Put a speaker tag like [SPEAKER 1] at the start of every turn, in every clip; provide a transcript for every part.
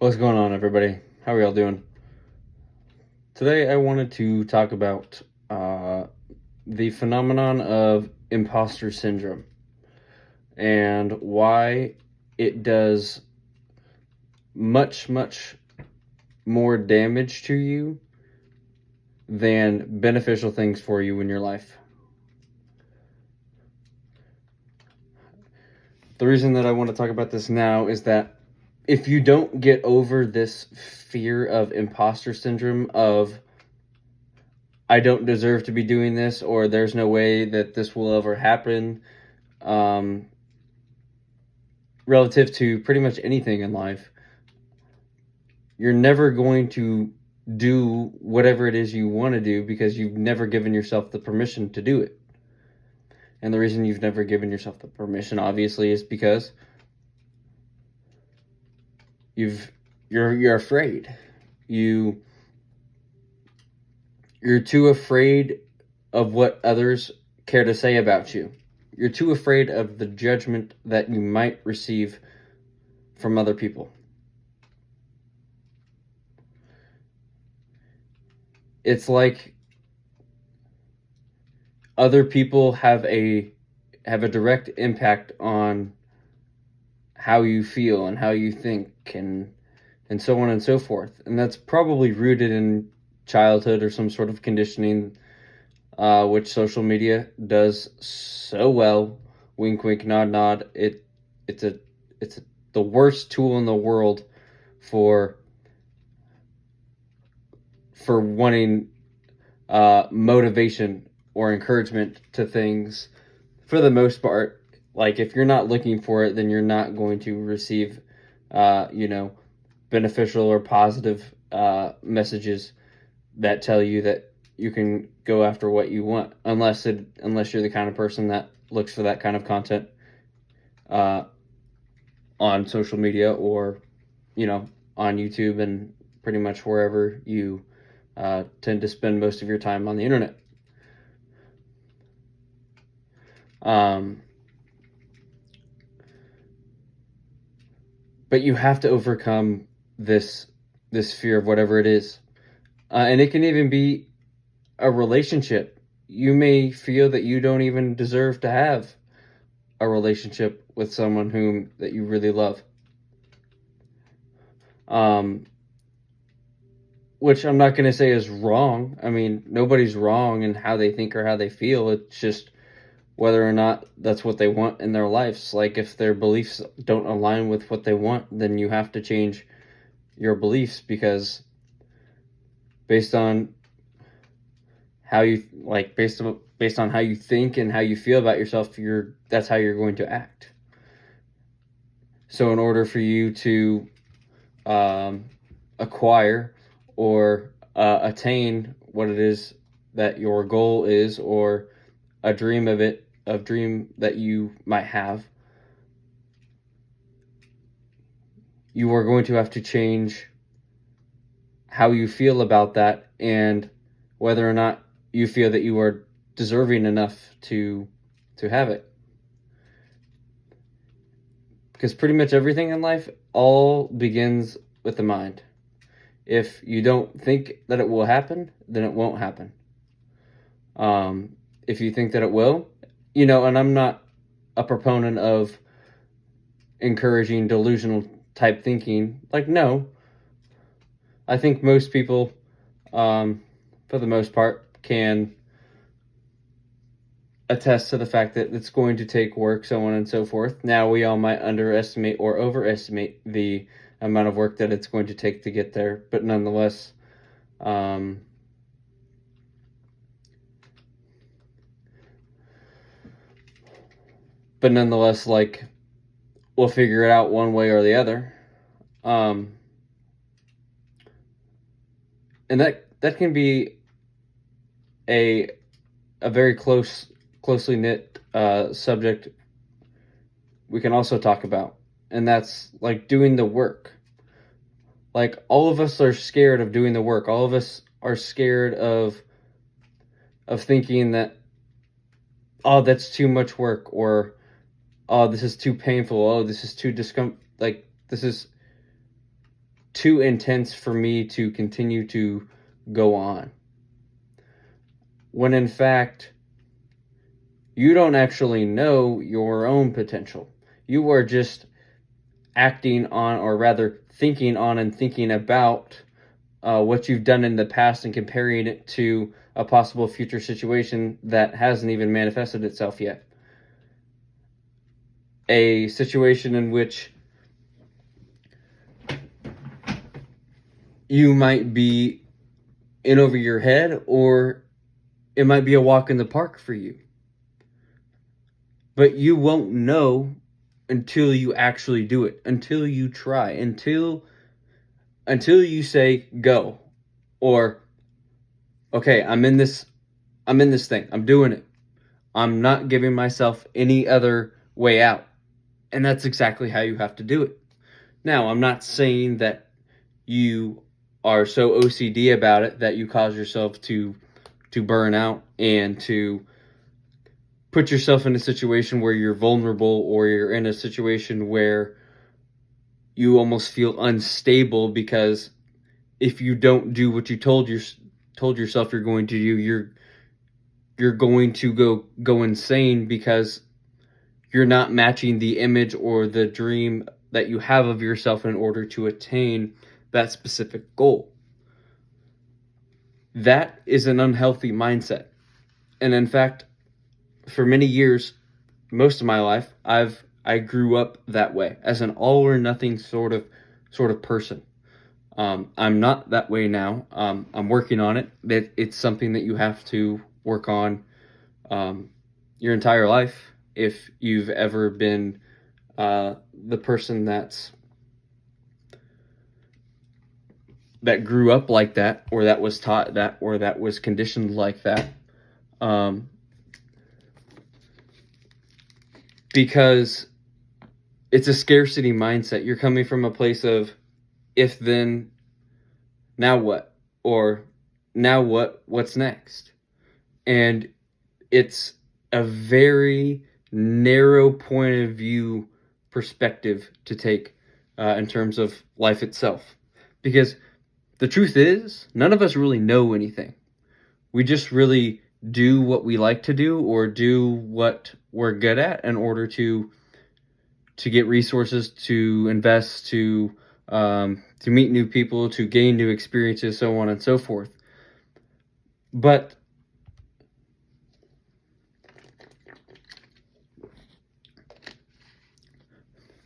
[SPEAKER 1] What's going on, everybody? How are y'all doing? Today, I wanted to talk about the phenomenon of imposter syndrome and why it does much, much more damage to you than beneficial things for you in your life. The reason that I want to talk about this now is that if you don't get over this fear of imposter syndrome of I don't deserve to be doing this, or there's no way that this will ever happen, um, relative to pretty much anything in life, you're never going to do whatever it is you want to do because you've never given yourself the permission to do it. And the reason you've never given yourself the permission, obviously, is because you're afraid. You're too afraid of what others care to say about you. You're too afraid of the judgment that you might receive from other people. It's like other people have a direct impact on how you feel and how you think and so on and so forth. And that's probably rooted in childhood or some sort of conditioning, which social media does so well. Wink, wink, nod, nod. It's the worst tool in the world for wanting motivation or encouragement to things. For the most part, like if you're not looking for it, then you're not going to receive, beneficial or positive messages that tell you that you can go after what you want, unless you're the kind of person that looks for that kind of content on social media or, on YouTube and pretty much wherever you tend to spend most of your time on the internet. But you have to overcome this fear of whatever it is, and it can even be a relationship. You may feel that you don't even deserve to have a relationship with someone whom that you really love. Which I'm not going to say is wrong. I mean, nobody's wrong in how they think or how they feel. It's just whether or not that's what they want in their lives. Like if their beliefs don't align with what they want, then you have to change your beliefs, because based on how you based on how you think and how you feel about yourself, that's how you're going to act. So in order for you to acquire or attain what it is that your goal is, or a dream that you might have, you are going to have to change how you feel about that and whether or not you feel that you are deserving enough to have it. Because pretty much everything in life all begins with the mind. If you don't think that it will happen, then it won't happen. If you think that it will, and I'm not a proponent of encouraging delusional type thinking. Like, no. I think most people, for the most part, can attest to the fact that it's going to take work, so on and so forth. Now, we all might underestimate or overestimate the amount of work that it's going to take to get there, but nonetheless, like, we'll figure it out one way or the other. And that can be a very closely knit subject we can also talk about, and that's like doing the work. Like, all of us are scared of doing the work. All of us are scared of thinking that, oh, that's too much work, or oh, this is too painful, oh, this is too this is too intense for me to continue to go on. When in fact, you don't actually know your own potential. You are just acting on, or rather thinking on and thinking about what you've done in the past and comparing it to a possible future situation that hasn't even manifested itself yet. A situation in which you might be in over your head, or it might be a walk in the park for you. But you won't know until you actually do it, until you try, until you say go, or okay, I'm in this thing, I'm doing it. I'm not giving myself any other way out. And that's exactly how you have to do it. Now, I'm not saying that you are so OCD about it that you cause yourself to burn out and to put yourself in a situation where you're vulnerable, or you're in a situation where you almost feel unstable, because if you don't do what you told yourself you're going to do, you're going to go insane, because you're not matching the image or the dream that you have of yourself in order to attain that specific goal. That is an unhealthy mindset. And in fact, for many years, most of my life, I grew up that way, as an all or nothing sort of person. I'm not that way now. I'm working on it. It's something that you have to work on your entire life if you've ever been the person that grew up like that, or that was taught that, or that was conditioned like that. Because it's a scarcity mindset. You're coming from a place of, if then, now what? Or now what's next? And it's a very narrow point of view perspective to take in terms of life itself. Because the truth is, none of us really know anything. We just really do what we like to do, or do what we're good at, in order to get resources, to invest, to meet new people, to gain new experiences, so on and so forth. But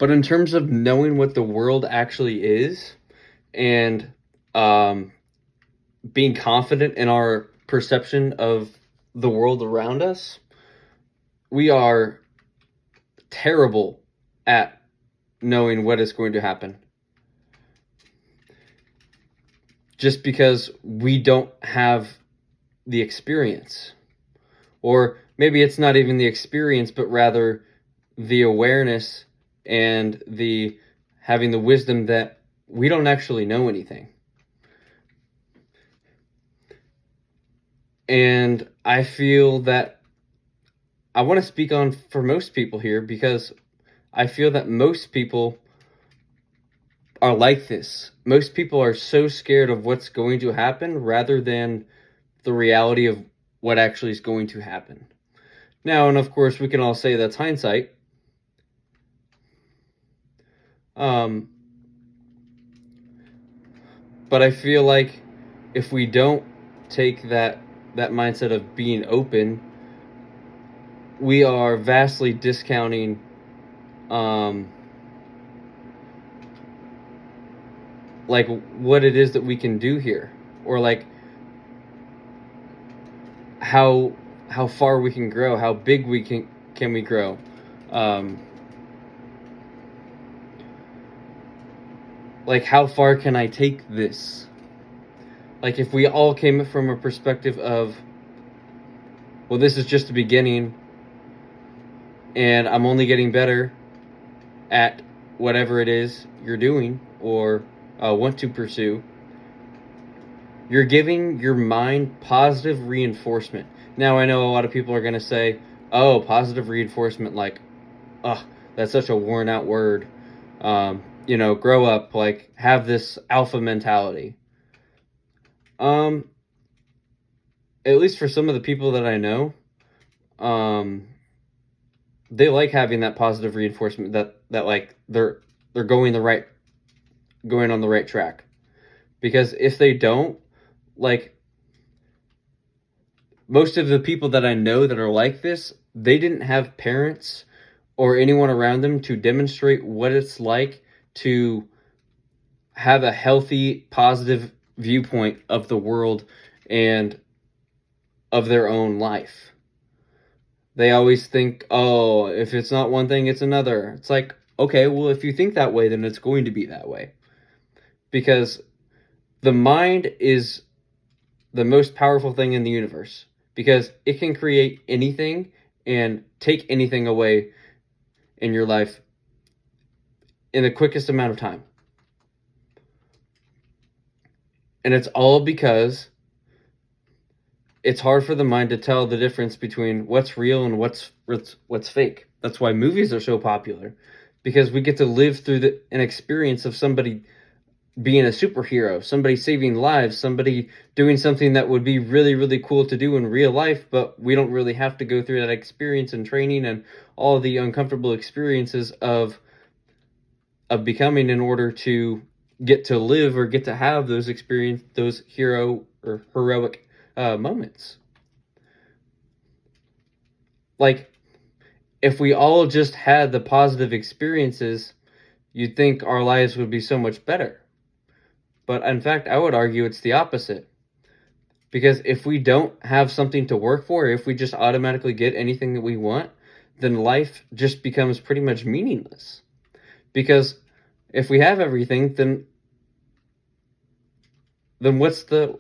[SPEAKER 1] in terms of knowing what the world actually is, and being confident in our perception of the world around us, we are terrible at knowing what is going to happen. Just because we don't have the experience. Or maybe it's not even the experience, but rather the awareness and the having the wisdom that we don't actually know anything. And I feel that I want to speak on for most people here, because I feel that most people are like this. Most people are so scared of what's going to happen, rather than the reality of what actually is going to happen. Now, and of course, we can all say that's hindsight. But I feel like if we don't take that mindset of being open, we are vastly discounting like what it is that we can do here, or like how far we can grow, how big we can we grow. Like, how far can I take this? Like, if we all came from a perspective of, well, this is just the beginning, and I'm only getting better at whatever it is you're doing or want to pursue, you're giving your mind positive reinforcement. Now, I know a lot of people are going to say, oh, positive reinforcement, like, that's such a worn out word. grow up, like, have this alpha mentality. At least for some of the people that I know, they like having that positive reinforcement that like they're going on the right track. Because if they don't, like, most of the people that I know that are like this, they didn't have parents or anyone around them to demonstrate what it's like to have a healthy, positive viewpoint of the world and of their own life. They always think, oh, if it's not one thing, it's another. It's like, okay, well, if you think that way, then it's going to be that way. Because the mind is the most powerful thing in the universe. Because it can create anything and take anything away in your life in the quickest amount of time. And it's all because it's hard for the mind to tell the difference between what's real and what's fake. That's why movies are so popular, because we get to live through an experience of somebody being a superhero, somebody saving lives, somebody doing something that would be really, really cool to do in real life, but we don't really have to go through that experience and training and all the uncomfortable experiences of becoming in order to get to live or get to have those hero or heroic moments. Like, if we all just had the positive experiences, you'd think our lives would be so much better. But in fact, I would argue it's the opposite. Because if we don't have something to work for, if we just automatically get anything that we want, then life just becomes pretty much meaningless. Because if we have everything, then what's the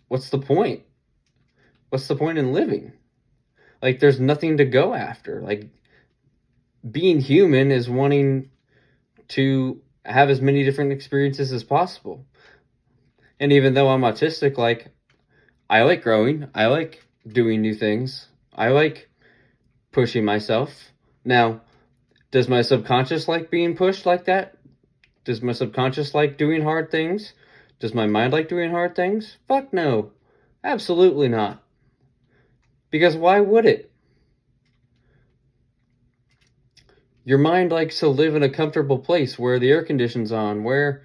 [SPEAKER 1] point? What's the point in living? Like, there's nothing to go after. Like, being human is wanting to have as many different experiences as possible. And even though I'm autistic, like, I like growing. I like doing new things. I like pushing myself. Now, does my subconscious like being pushed like that? Does my subconscious like doing hard things? Does my mind like doing hard things? Fuck no. Absolutely not. Because why would it? Your mind likes to live in a comfortable place where the air conditioning's on, where,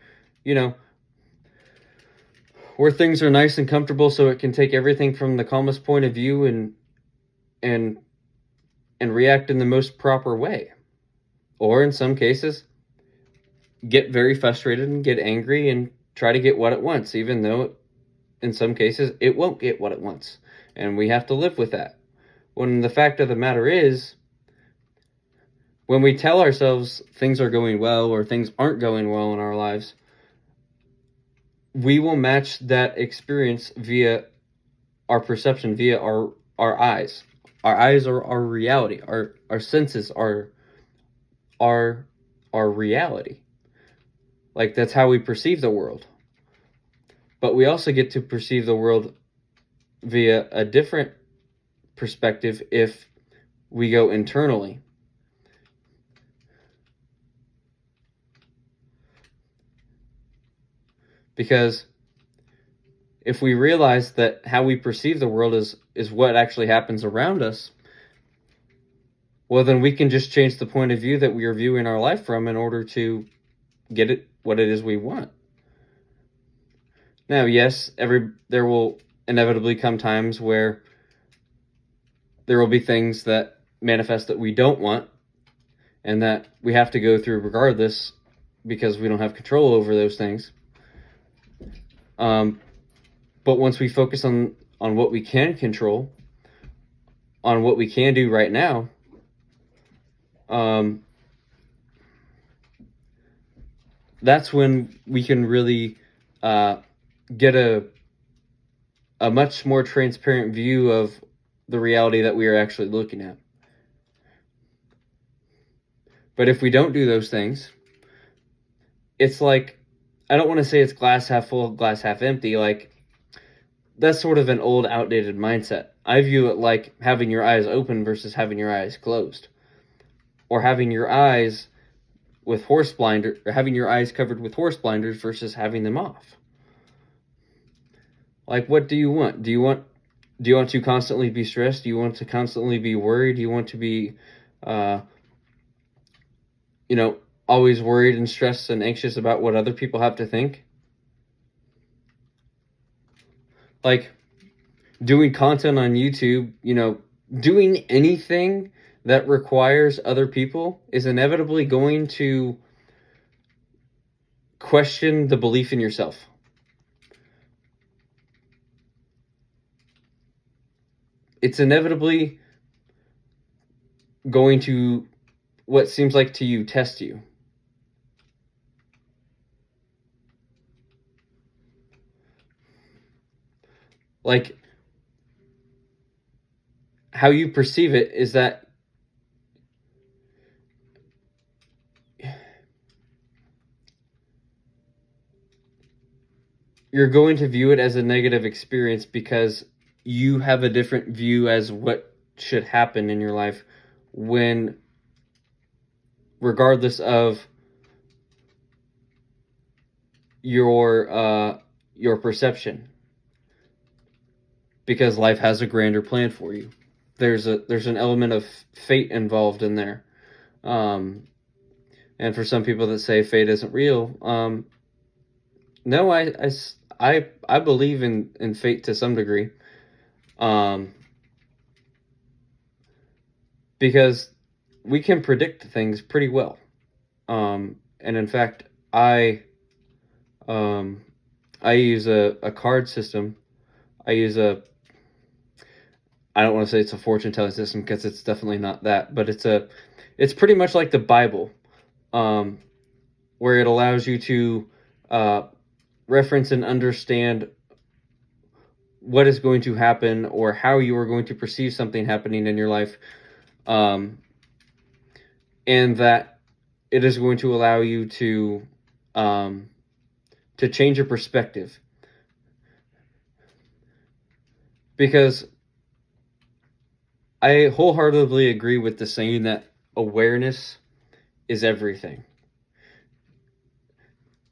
[SPEAKER 1] where things are nice and comfortable, so it can take everything from the calmest point of view and react in the most proper way. Or in some cases, get very frustrated and get angry and try to get what it wants, even though in some cases it won't get what it wants. And we have to live with that. When the fact of the matter is, when we tell ourselves things are going well or things aren't going well in our lives, we will match that experience via our perception, via our eyes. Our eyes are our reality. Our senses are our reality. Like, that's how we perceive the world. But we also get to perceive the world via a different perspective if we go internally. Because if we realize that how we perceive the world is what actually happens around us, well, then we can just change the point of view that we are viewing our life from in order to get it what it is we want. Now, yes, there will inevitably come times where there will be things that manifest that we don't want and that we have to go through regardless because we don't have control over those things. But once we focus on what we can control, on what we can do right now, that's when we can really get a much more transparent view of the reality that we are actually looking at. But if we don't do those things, it's like, I don't want to say it's glass half full, glass half empty. Like, that's sort of an old, outdated mindset. I view it like having your eyes open versus having your eyes closed. Or having your eyes with horse blinder, or having your eyes covered with horse blinders versus having them off. Like, what do you want? Do you want to constantly be stressed? Do you want to constantly be worried? Do you want to be, always worried and stressed and anxious about what other people have to think? Like, doing content on YouTube, doing anything that requires other people is inevitably going to question the belief in yourself. It's inevitably going to, what seems like to you, test you. Like, how you perceive it is that you're going to view it as a negative experience because you have a different view as what should happen in your life, when regardless of your perception, because life has a grander plan for you. There's an element of fate involved in there, and for some people that say fate isn't real, no, I believe in fate to some degree, because we can predict things pretty well, and in fact, I use a card system. I don't want to say it's a fortune telling system, because it's definitely not that, but it's pretty much like the Bible, where it allows you to reference and understand what is going to happen, or how you are going to perceive something happening in your life, and that it is going to allow you to change your perspective. Because I wholeheartedly agree with the saying that awareness is everything.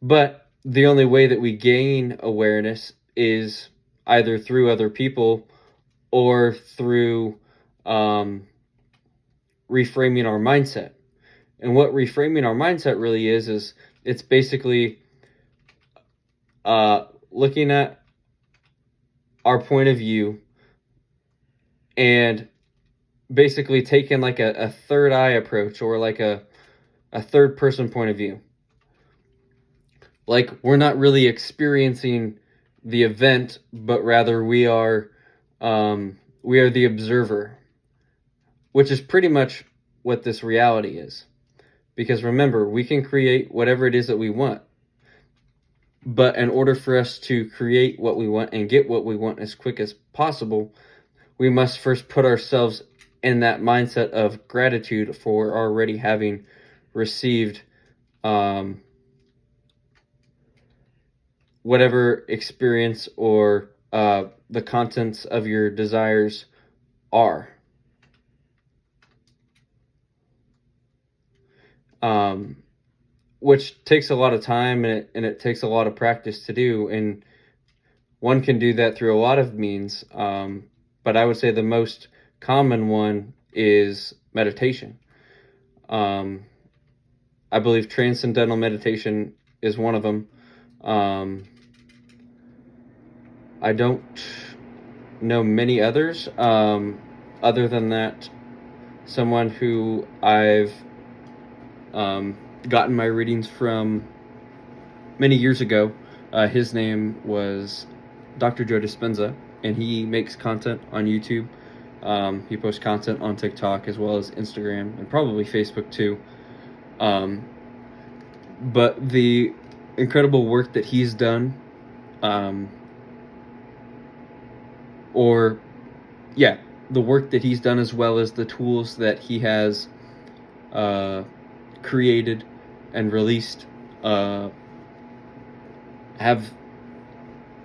[SPEAKER 1] But the only way that we gain awareness is either through other people or through reframing our mindset. And what reframing our mindset really is it's basically looking at our point of view and basically taking like a third eye approach, or like a third person point of view. Like, we're not really experiencing the event, but rather we are the observer, which is pretty much what this reality is. Because remember, we can create whatever it is that we want, but in order for us to create what we want and get what we want as quick as possible, we must first put ourselves in that mindset of gratitude for already having received whatever experience or the contents of your desires are. Which takes a lot of time, and it takes a lot of practice to do, and one can do that through a lot of means, but I would say the most common one is meditation. I believe transcendental meditation is one of them. I don't know many others. Other than that, someone who I've gotten my readings from many years ago, his name was Dr. Joe Dispenza, and he makes content on YouTube. He posts content on TikTok as well as Instagram, and probably Facebook too. But the incredible work that he's done, the work that he's done, as well as the tools that he has created and released, have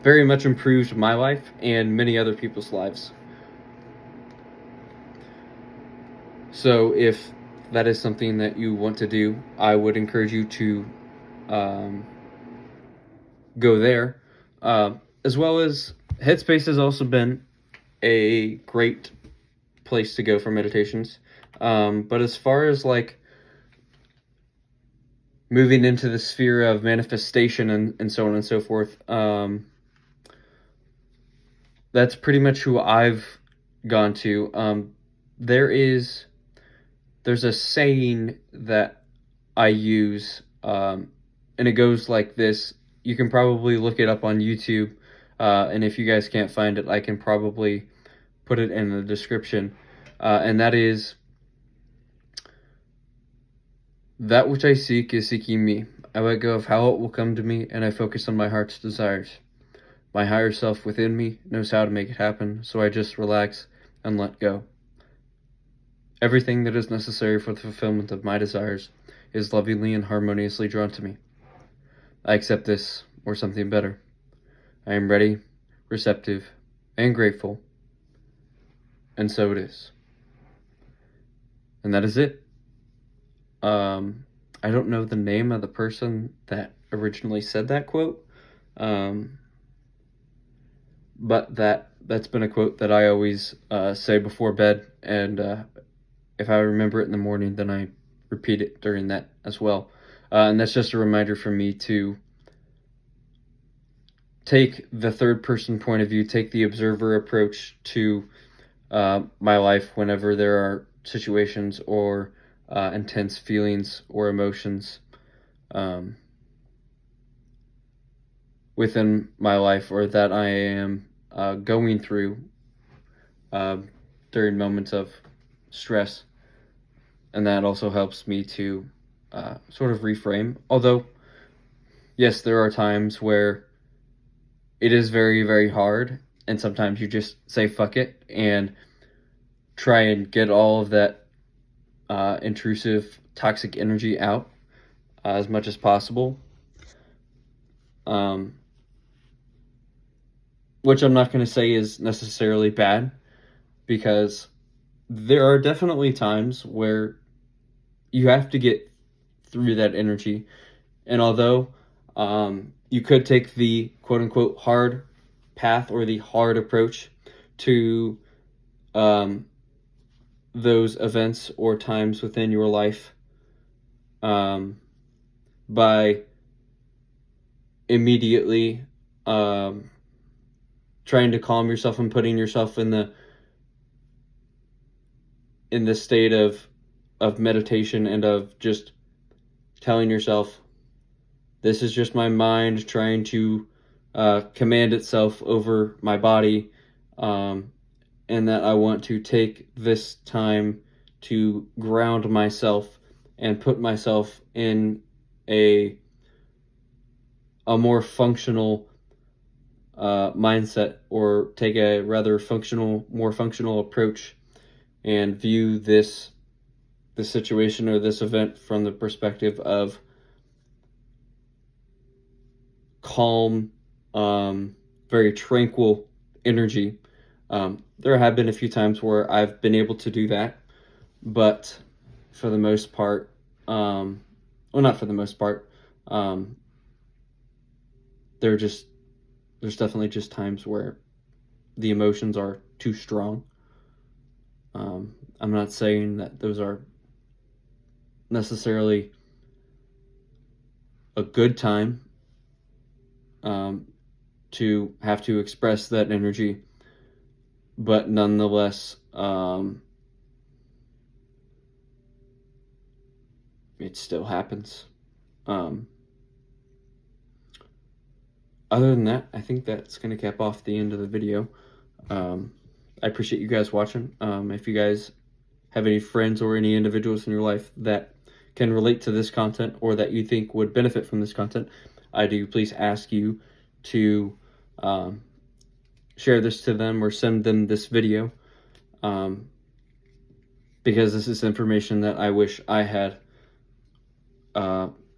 [SPEAKER 1] very much improved my life and many other people's lives. So if that is something that you want to do, I would encourage you to go there. As well as Headspace has also been a great place to go for meditations. But as far as like moving into the sphere of manifestation and so on and so forth, that's pretty much who I've gone to. There's a saying that I use, and it goes like this. You can probably look it up on YouTube, and if you guys can't find it, I can probably put it in the description. And that is, that which I seek is seeking me. I let go of how it will come to me, and I focus on my heart's desires. My higher self within me knows how to make it happen, so I just relax and let go. Everything that is necessary for the fulfillment of my desires is lovingly and harmoniously drawn to me. I accept this or something better. I am ready, receptive, and grateful, and so it is. And that is it. I don't know the name of the person that originally said that quote, but that's been a quote that I always say before bed, and if I remember it in the morning, then I repeat it during that as well. And that's just a reminder for me to take the third person point of view, take the observer approach to my life whenever there are situations or intense feelings or emotions within my life, or that I am going through during moments of stress. And that also helps me to sort of reframe. Although, yes, there are times where it is very, very hard, and sometimes you just say fuck it and try and get all of that intrusive, toxic energy out as much as possible. Which I'm not going to say is necessarily bad, because there are definitely times where you have to get through that energy. And although you could take the quote-unquote hard path or the hard approach to those events or times within your life by immediately trying to calm yourself and putting yourself in the state of meditation and of just telling yourself, this is just my mind trying to command itself over my body, and that I want to take this time to ground myself and put myself in a more functional mindset, or take a rather more functional approach, and view this situation or this event from the perspective of calm, very tranquil energy. There have been a few times where I've been able to do that, but for the most part, well, not for the most part, there's definitely just times where the emotions are too strong. I'm not saying that those are necessarily a good time to have to express that energy, but nonetheless, it still happens. Other than that, I think that's going to cap off the end of the video. I appreciate you guys watching. If you guys have any friends or any individuals in your life that can relate to this content, or that you think would benefit from this content, I do please ask you to share this to them or send them this video, because this is information that I wish I had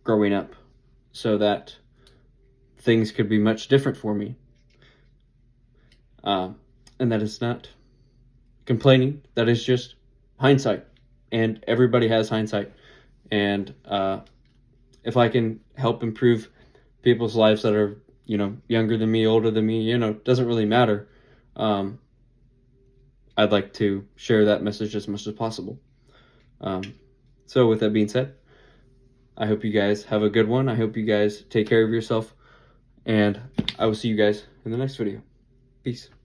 [SPEAKER 1] growing up, so that things could be much different for me. And that is not complaining, that is just hindsight. and everybody has hindsight. And if I can help improve people's lives that are, you know, younger than me, older than me, you know, doesn't really matter. I'd like to share that message as much as possible. So with that being said, I hope you guys have a good one. I hope you guys take care of yourself, and I will see you guys in the next video. Peace.